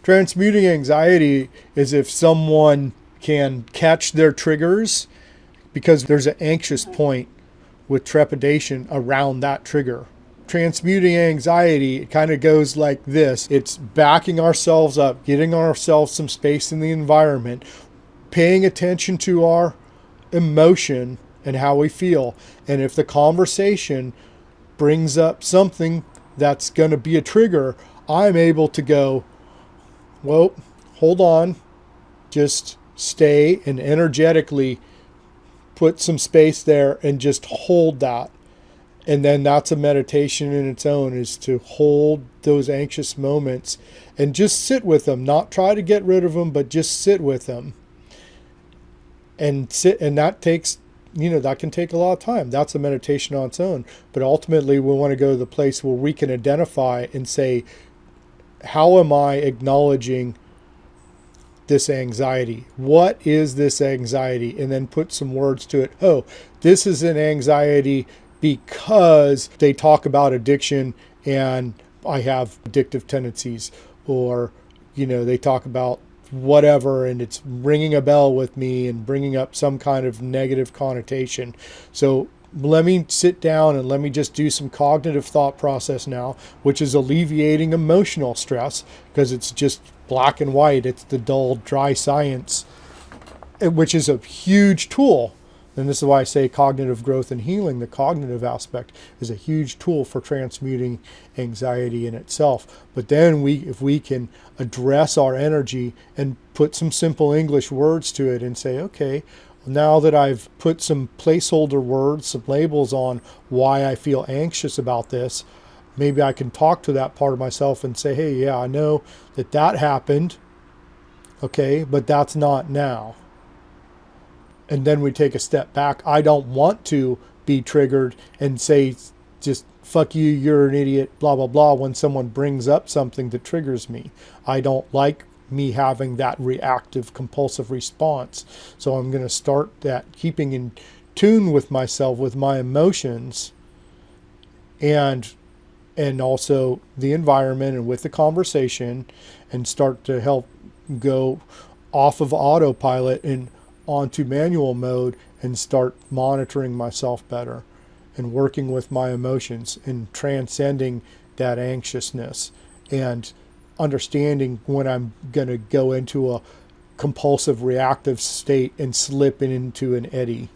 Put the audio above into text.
Transmuting anxiety is if someone can catch their triggers, because there's an anxious point with trepidation around that trigger. Transmuting anxiety, it kind of goes like this. It's backing ourselves up, getting ourselves some space in the environment, paying attention to our emotion and how we feel. And if the conversation brings up something that's going to be a trigger, I'm able to go, well, hold on, just stay and energetically put some space there and just hold that. And then that's a meditation in its own, is to hold those anxious moments and just sit with them, not try to get rid of them, but just sit with them. And that takes, that can take a lot of time. That's a meditation on its own. But ultimately, we want to go to the place where we can identify and say, how am I acknowledging this anxiety? What is this anxiety? And then put some words to it. Oh, this is an anxiety because they talk about addiction and I have addictive tendencies, or, they talk about whatever and it's ringing a bell with me and bringing up some kind of negative connotation. So let me sit down and let me just do some cognitive thought process now, which is alleviating emotional stress, because it's just black and white. It's the dull, dry science, which is a huge tool. And this is why I say cognitive growth and healing. The cognitive aspect is a huge tool for transmuting anxiety in itself. But then if we can address our energy and put some simple English words to it and say, okay, now that I've put some placeholder words, some labels on why I feel anxious about this, maybe I can talk to that part of myself and say, hey, yeah, I know that happened. Okay, but that's not now. And then we take a step back. I don't want to be triggered and say, just fuck you, you're an idiot, blah, blah, blah, when someone brings up something that triggers me. I don't like me having that reactive, compulsive response. So I'm going to start that keeping in tune with myself, with my emotions, and also the environment and with the conversation, and start to help go off of autopilot and onto manual mode and start monitoring myself better and working with my emotions and transcending that anxiousness and understanding when I'm going to go into a compulsive reactive state and slip into an eddy.